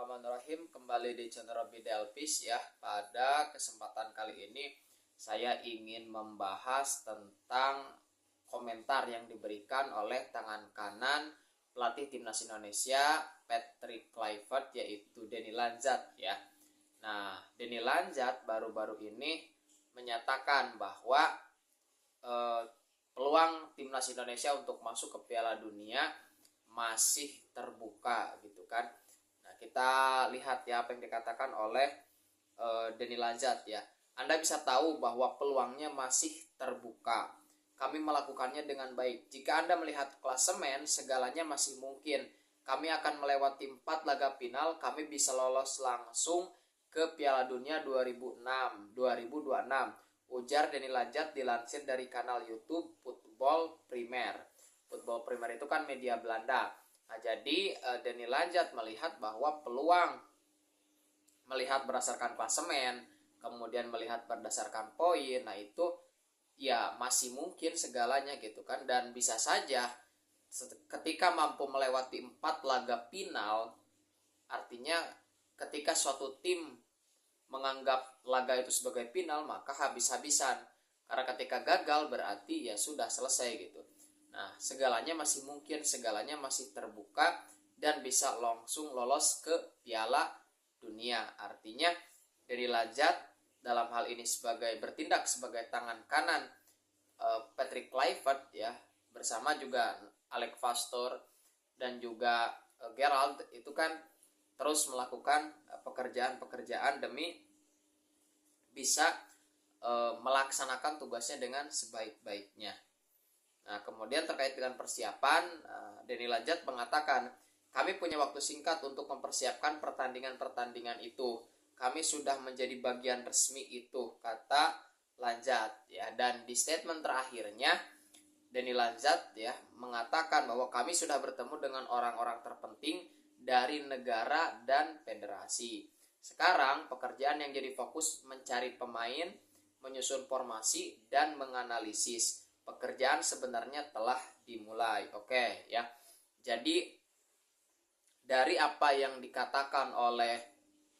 Bismillahirrahmanirrahim. Kembali di channel Robby Delpis ya. Pada kesempatan kali ini saya ingin membahas tentang komentar yang diberikan oleh tangan kanan pelatih timnas Indonesia Patrick Kluivert, yaitu Denny Lanzat ya. Nah, Denny Lanzat baru-baru ini menyatakan bahwa peluang timnas Indonesia untuk masuk ke Piala Dunia masih terbuka gitu kan. Nah, kita lihat ya apa yang dikatakan oleh Denny Lanzat ya. Anda bisa tahu bahwa peluangnya masih terbuka. Kami melakukannya dengan baik. Jika Anda melihat klasemen, segalanya masih mungkin. Kami akan melewati 4 laga final, kami bisa lolos langsung ke Piala Dunia 2026, ujar Denny Lanzat dilansir dari kanal YouTube Football Premier. Football Premier itu kan media Belanda. Nah, jadi Denny Lanzat melihat bahwa peluang melihat berdasarkan klasemen, kemudian melihat berdasarkan poin, nah itu ya masih mungkin segalanya gitu kan. Dan bisa saja ketika mampu melewati 4 laga final, artinya ketika suatu tim menganggap laga itu sebagai final, maka habis-habisan. Karena ketika gagal berarti ya sudah selesai gitu. Nah, segalanya masih mungkin, segalanya masih terbuka dan bisa langsung lolos ke Piala Dunia. Artinya Denny Lanzat dalam hal ini bertindak sebagai tangan kanan Patrick Kluivert ya, bersama juga Alex Pastor dan juga Gerald, itu kan terus melakukan pekerjaan-pekerjaan demi bisa melaksanakan tugasnya dengan sebaik-baiknya. Nah, kemudian terkait dengan persiapan, Denny Lanzat mengatakan, kami punya waktu singkat untuk mempersiapkan pertandingan-pertandingan itu. Kami sudah menjadi bagian resmi itu, kata Lanzat ya. Dan di statement terakhirnya, Denny Lanzat ya mengatakan bahwa kami sudah bertemu dengan orang-orang terpenting dari negara dan federasi. Sekarang pekerjaan yang jadi fokus mencari pemain, menyusun formasi, dan menganalisis. Pekerjaan sebenarnya telah dimulai. Oke ya. Jadi dari apa yang dikatakan oleh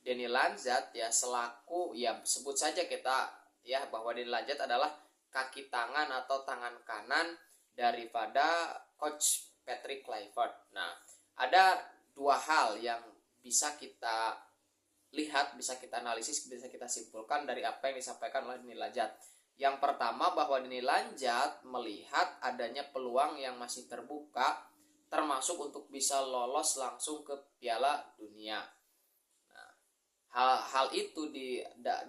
Denny Lanzat ya, selaku ya sebut saja kita ya bahwa Denny Lanzat adalah kaki tangan atau tangan kanan daripada coach Patrick Kluivert. Nah, ada dua hal yang bisa kita lihat, bisa kita analisis, bisa kita simpulkan dari apa yang disampaikan oleh Denny Lanzat. Yang pertama, bahwa Denny Lanzat melihat adanya peluang yang masih terbuka, termasuk untuk bisa lolos langsung ke Piala Dunia. Nah, hal itu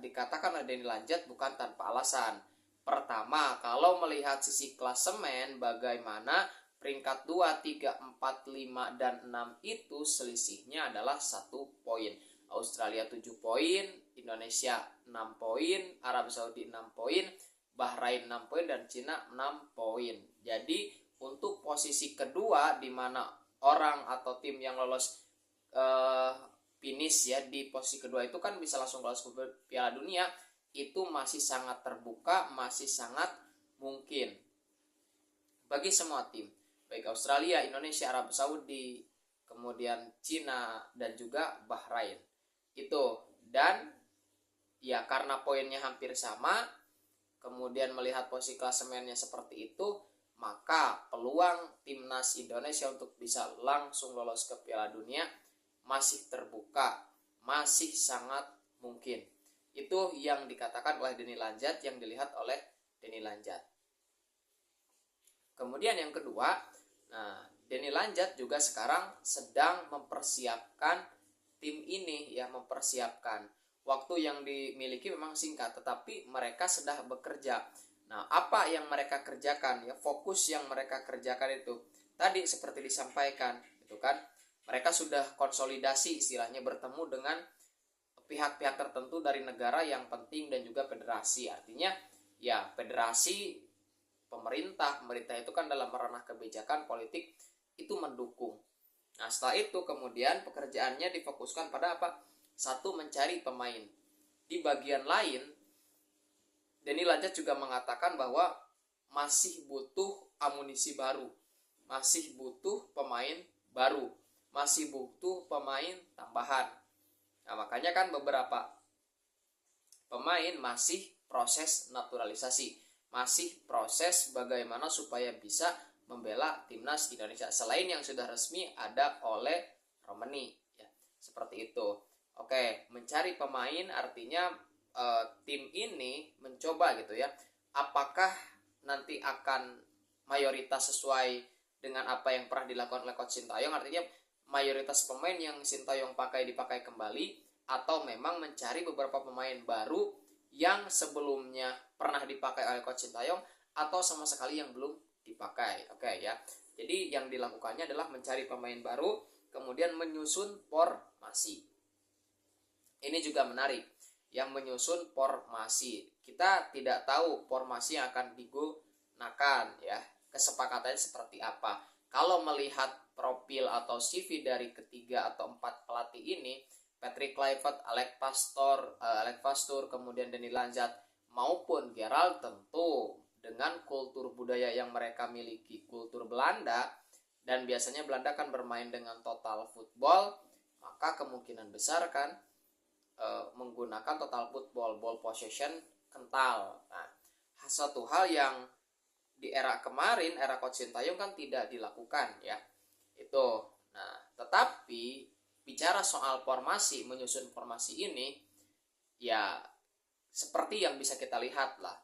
dikatakan oleh Denny Lanzat bukan tanpa alasan. Pertama, kalau melihat sisi klasemen, bagaimana peringkat 2, 3, 4, 5, dan 6 itu selisihnya adalah 1 poin. Australia 7 poin, Indonesia 6 poin, Arab Saudi 6 poin, Bahrain 6 poin, dan Cina 6 poin. Jadi untuk posisi kedua, di mana orang atau tim yang lolos finish ya di posisi kedua itu kan bisa langsung lolos ke Piala Dunia, itu masih sangat terbuka, masih sangat mungkin bagi semua tim, baik Australia, Indonesia, Arab Saudi, kemudian Cina, dan juga Bahrain. Itu. Dan ya karena poinnya hampir sama, kemudian melihat posisi klasemennya seperti itu, maka peluang timnas Indonesia untuk bisa langsung lolos ke Piala Dunia masih terbuka, masih sangat mungkin. Itu yang dikatakan oleh Denny Lanzat, yang dilihat oleh Denny Lanzat. Kemudian yang kedua, nah, Denny Lanzat juga sekarang sedang mempersiapkan tim ini ya, mempersiapkan. Waktu yang dimiliki memang singkat, tetapi mereka sedang bekerja. Nah, apa yang mereka kerjakan ya, fokus yang mereka kerjakan itu tadi seperti disampaikan itu kan, mereka sudah konsolidasi, istilahnya bertemu dengan pihak-pihak tertentu dari negara yang penting dan juga federasi. Artinya ya federasi, pemerintah itu kan dalam ranah kebijakan politik itu mendukung. Nah, setelah itu kemudian pekerjaannya difokuskan pada apa? Satu, mencari pemain. Di bagian lain, Denny Lanzat juga mengatakan bahwa masih butuh amunisi baru, masih butuh pemain baru, masih butuh pemain tambahan. Nah, makanya kan beberapa pemain masih proses naturalisasi, masih proses bagaimana supaya bisa membela timnas Indonesia selain yang sudah resmi ada oleh Romani ya, seperti itu. Oke, mencari pemain artinya tim ini mencoba gitu ya, apakah nanti akan mayoritas sesuai dengan apa yang pernah dilakukan oleh Coach Sintayong, artinya mayoritas pemain yang Sintayong pakai dipakai kembali, atau memang mencari beberapa pemain baru yang sebelumnya pernah dipakai oleh Coach Sintayong atau sama sekali yang belum dipakai. Oke ya. Jadi yang dilakukannya adalah mencari pemain baru, kemudian menyusun formasi. Ini juga menarik, yang menyusun formasi. Kita tidak tahu formasi yang akan digunakan ya, kesepakatannya seperti apa. Kalau melihat profil atau CV dari ketiga atau empat pelatih ini, Patrick Kluivert, Alex Pastoor, kemudian Danny Lanzat maupun Gerald, tentu dengan kultur budaya yang mereka miliki, kultur Belanda, dan biasanya Belanda kan bermain dengan total football, maka kemungkinan besar kan menggunakan total football, ball possession kental. Nah, satu hal yang di era kemarin, era Coach Sintayong kan tidak dilakukan ya. Itu. Nah, tetapi bicara soal formasi, menyusun formasi ini ya seperti yang bisa kita lihat lah.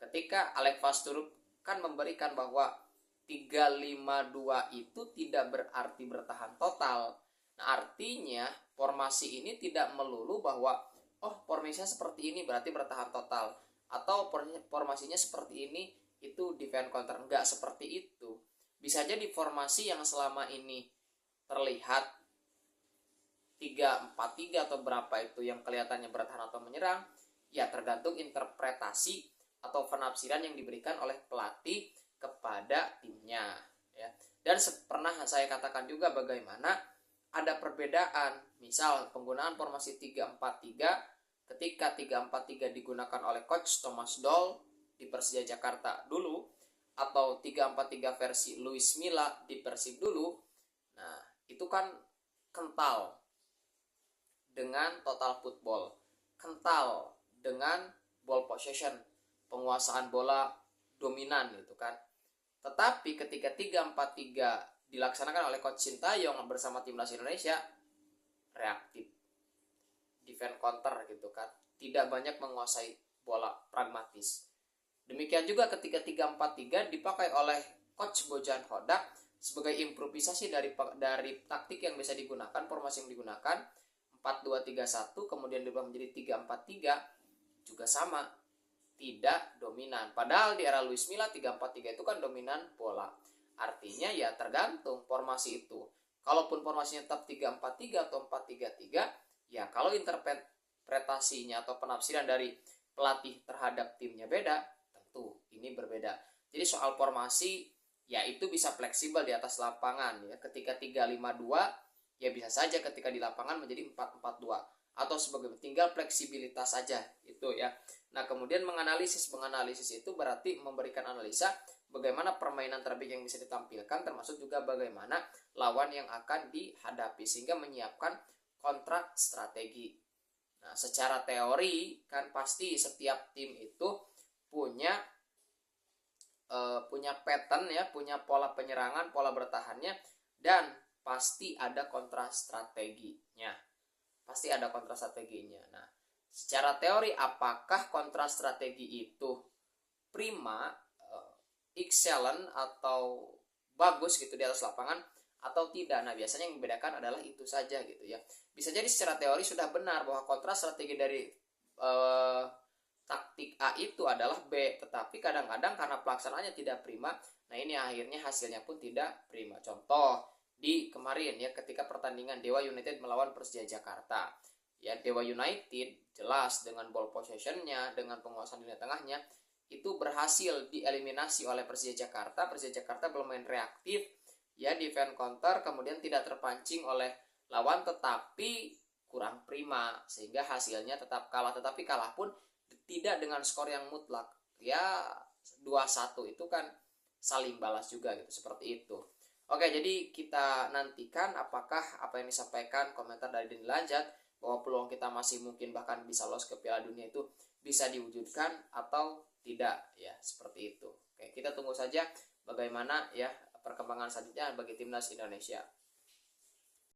Ketika Alex Pastoor kan memberikan bahwa 3-5-2 itu tidak berarti bertahan total. Nah, artinya formasi ini tidak melulu bahwa formasinya seperti ini berarti bertahan total, atau formasinya seperti ini itu defend counter. Enggak seperti itu. Bisa jadi formasi yang selama ini terlihat 3-4-3 atau berapa itu yang kelihatannya bertahan atau menyerang, ya tergantung interpretasi atau penafsiran yang diberikan oleh pelatih kepada timnya ya. Dan pernah saya katakan juga bagaimana ada perbedaan, misal penggunaan formasi 3-4-3 ketika 3-4-3 digunakan oleh Coach Thomas Doll di Persija Jakarta dulu, atau 3-4-3 versi Luis Milla di Persib dulu. Nah, itu kan kental dengan total football, kental dengan ball possession, penguasaan bola dominan gitu kan. Tetapi ketika 3-4-3 dilaksanakan oleh Coach Sintayong bersama timnas Indonesia, reaktif, defend counter gitu kan, tidak banyak menguasai bola, pragmatis. Demikian juga ketika 3-4-3 dipakai oleh Coach Bojan Hodak sebagai improvisasi dari taktik yang bisa digunakan, formasi yang digunakan 4-2-3-1, kemudian diubah menjadi 3-4-3, juga sama, tidak dominan. Padahal di era Luis Milla 3-4-3 itu kan dominan bola. Artinya ya tergantung formasi itu. Kalaupun formasinya tetap 3-4-3 atau 4-3-3, ya kalau interpretasinya atau penafsiran dari pelatih terhadap timnya beda, tentu ini berbeda. Jadi soal formasi ya itu bisa fleksibel di atas lapangan ya. Ketika 3-5-2 ya bisa saja ketika di lapangan menjadi 4-4-2 atau sebagai tinggal fleksibilitas saja itu ya. Nah, kemudian menganalisis itu berarti memberikan analisa bagaimana permainan terbaik yang bisa ditampilkan, termasuk juga bagaimana lawan yang akan dihadapi, sehingga menyiapkan kontrak strategi. Nah, secara teori kan pasti setiap tim itu punya pattern ya, punya pola penyerangan, pola bertahannya, dan pasti ada kontra strateginya. Pasti ada kontra strateginya. Nah, secara teori apakah kontra strategi itu prima, excellent atau bagus gitu di atas lapangan atau tidak? Nah, biasanya yang membedakan adalah itu saja gitu ya. Bisa jadi secara teori sudah benar bahwa kontra strategi dari taktik A itu adalah B, tetapi kadang-kadang karena pelaksanaannya tidak prima, nah ini akhirnya hasilnya pun tidak prima. Contoh di kemarin ya, ketika pertandingan Dewa United melawan Persija Jakarta ya, Dewa United jelas dengan ball possession-nya, dengan penguasaan lini tengahnya itu berhasil dieliminasi oleh Persija Jakarta. Persija Jakarta bermain reaktif ya, defend counter, kemudian tidak terpancing oleh lawan, tetapi kurang prima sehingga hasilnya tetap kalah. Tetapi kalah pun tidak dengan skor yang mutlak ya, 2-1 itu kan saling balas juga gitu, seperti itu. Oke, jadi kita nantikan apakah apa yang disampaikan komentar dari Denny Lanzat bahwa peluang kita masih mungkin bahkan bisa lolos ke Piala Dunia itu bisa diwujudkan atau tidak ya, seperti itu. Oke, kita tunggu saja bagaimana ya perkembangan selanjutnya bagi timnas Indonesia.